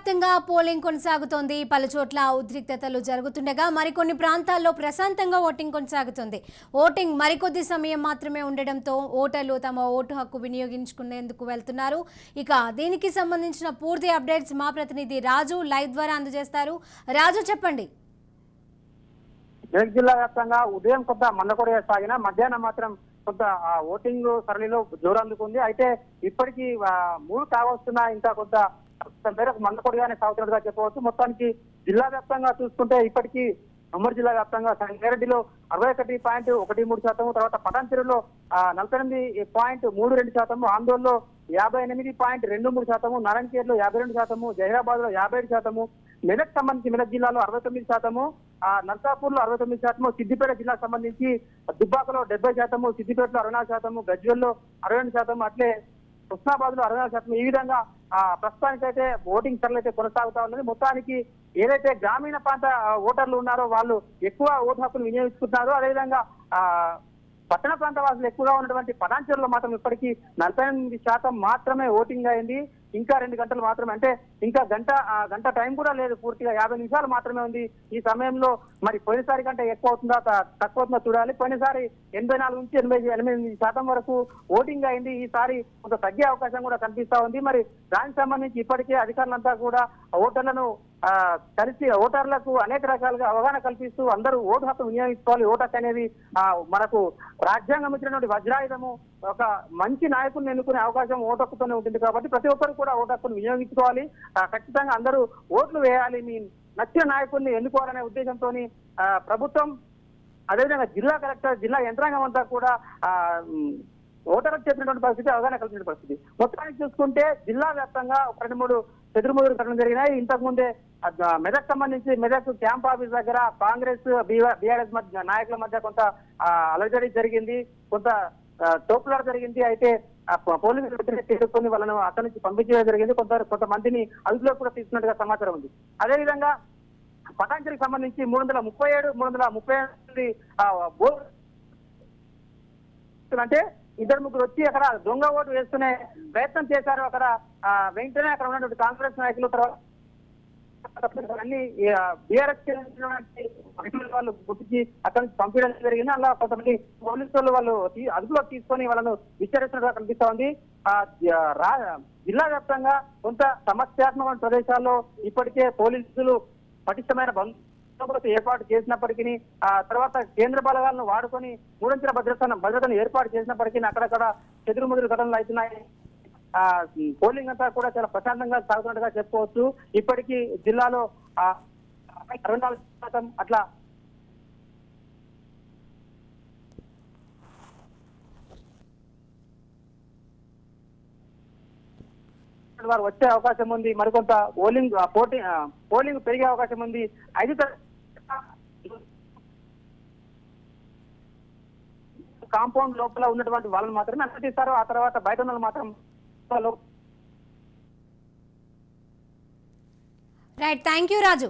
వ్యాప్తంగా పోలింగ్ కొనసాగుతోంది. పలుచోట్ల ఉద్రిక్తతలు జరుగుతుండగా మరికొన్ని ప్రాంతాల్లో ప్రశాంతంగా ఓటింగ్ కొనసాగుతుంది. ఓటింగ్ మరికొద్ది సమయం మాత్రమే ఉండడంతో ఓటర్లు తమ ఓటు హక్కు వినియోగించుకునేందుకు వెళ్తున్నారు. ఇక దీనికి సంబంధించిన పూర్తి అప్డేట్స్ మా ప్రతినిధి రాజు లైవ్ ద్వారా అందజేస్తారు. రాజు, చెప్పండి. మెదక్ జిల్లా వ్యాప్తంగా ఉదయం కొంత మందకొడిగా సాగిన మధ్యాహ్నం మాత్రం కొంత ఓటింగ్ సరళిలో జోరందుకుంది. అయితే ఇప్పటికీ 3 కావస్తున్నా ఇంకా కొంత మేరకు మందకొడిగానే సాగుతున్నట్టుగా చెప్పవచ్చు. మొత్తానికి జిల్లా వ్యాప్తంగా చూసుకుంటే ఇప్పటికీ ఉమ్మడి జిల్లా వ్యాప్తంగా సంగారెడ్డిలో 61.13%, తర్వాత పటాన్చెరులో 48.32%, ఆందోళనలో 58.23%, నారాయణఖేడ్లో 52%, జహీరాబాద్ లో 57%, మెదక్ సంబంధించి మెదక్ జిల్లాలో 69%, నర్సాపూర్ లో 69%, సిద్దిపేట జిల్లాకు సంబంధించి దుబ్బాకలో 70%, సిద్దిపేటలో 64%, గజ్వేల్లో 62%, అట్లే హుస్నాబాద్ లో 64%. ఈ విధంగా ప్రస్తుతానికైతే ఓటింగ్ సరళి అయితే కొనసాగుతా ఉన్నది. మొత్తానికి ఏదైతే గ్రామీణ ప్రాంత ఓటర్లు ఉన్నారో వాళ్ళు ఎక్కువ ఓటు హక్కును వినియోగించుకుంటున్నారు. అదేవిధంగా పట్టణ ప్రాంత వాసులు ఎక్కువగా ఉన్నటువంటి పటాన్చెరులో మాత్రం ఇప్పటికీ 48% మాత్రమే ఓటింగ్ అయింది. ఇంకా 2 గంటలు మాత్రమే, అంటే ఇంకా గంట టైం కూడా లేదు, పూర్తిగా 50 నిమిషాలు మాత్రమే ఉంది. ఈ సమయంలో మరి పోయినసారి కంటే ఎక్కువ అవుతుందా తక్కువ అవుతుందా చూడాలి. పోయినసారి 84 నుంచి 88% వరకు ఓటింగ్ అయింది. ఈసారి కొంత తగ్గే అవకాశం కూడా కనిపిస్తా ఉంది. మరి దానికి సంబంధించి ఇప్పటికే అధికారులంతా కూడా ఓటర్లను కలిసి ఓటర్లకు అనేక రకాలుగా అవగాహన కల్పిస్తూ అందరూ ఓటు హక్కు వినియోగించుకోవాలి. ఓటు హక్కు అనేది మనకు రాజ్యాంగం ఇచ్చినటువంటి వజ్రాయుధము. ఒక మంచి నాయకుడిని ఎన్నుకునే అవకాశం ఓటు హక్కుతోనే ఉంటుంది కాబట్టి ప్రతి ఒక్కరు కూడా ఓటు హక్కును వినియోగించుకోవాలి. ఖచ్చితంగా అందరూ ఓట్లు వేయాలి, మీ నచ్చిన నాయకుడిని ఎన్నుకోవాలనే ఉద్దేశంతో ప్రభుత్వం, అదేవిధంగా జిల్లా కలెక్టర్, జిల్లా యంత్రాంగం అంతా కూడా ఓటర్లకు చెప్పినటువంటి పరిస్థితి, అవగాహన కల్పించిన పరిస్థితి. మొత్తానికి చూసుకుంటే జిల్లా వ్యాప్తంగా 2-3 చెదురుమదురు ఘటనలు జరిగినాయి. ఇంతకు ముందే మెదక్ సంబంధించి మెదక్ క్యాంప్ ఆఫీస్ దగ్గర కాంగ్రెస్ బీఆర్ఎస్ నాయకుల మధ్య కొంత అలజడి జరిగింది, కొంత తోపులాట జరిగింది. అయితే పోలీసులు తీసుకొని వాళ్ళను అక్కడి నుంచి పంపించడం జరిగింది. కొంతమందిని అదుపులోకి కూడా తీసుకున్నట్టుగా సమాచారం ఉంది. అదేవిధంగా పటాన్చెరుకు సంబంధించి 338 అంటే 2-3 వచ్చి అక్కడ దొంగ ఓటు వేసుకునే ప్రయత్నం చేశారు. అక్కడ వెంటనే అక్కడ ఉన్నటువంటి కాంగ్రెస్ నాయకులు, తర్వాత అన్ని బీఆర్ఎస్ వాళ్ళు గుర్తించి అక్కడి నుంచి పంపించడం జరిగింది. అలా కొంతమంది పోలీసులు వాళ్ళు అదుపులోకి తీసుకొని వాళ్ళను విచారిస్తున్నట్టుగా కనిపిస్తా ఉంది. జిల్లా వ్యాప్తంగా కొంత సమస్యాత్మక ప్రదేశాల్లో ఇప్పటికే పోలీసులు పటిష్టమైన బందోబస్తు ఏర్పాటు చేసినప్పటికీ, తర్వాత కేంద్ర బలగాలను వాడుకొని మూడంచెల భద్రతను ఏర్పాటు చేసినప్పటికీ అక్కడక్కడ చెదురుమదురు ఘటనలు అవుతున్నాయి. పోలింగ్ అంతా కూడా చాలా ప్రశాంతంగా సాగుతున్నట్టుగా చెప్పుకోవచ్చు. ఇప్పటికీ జిల్లాలో 64% అట్లా వారు వచ్చే అవకాశం ఉంది. మరికొంత పోలింగ్ పెరిగే అవకాశం ఉంది. 5 కాంపౌండ్ లోపల ఉన్నటువంటి వాళ్ళని మాత్రమే అనుమతిస్తారు. ఆ తర్వాత బయట ఉన్న మాత్రం రైట్, థ్యాంక్ యూ రాజు.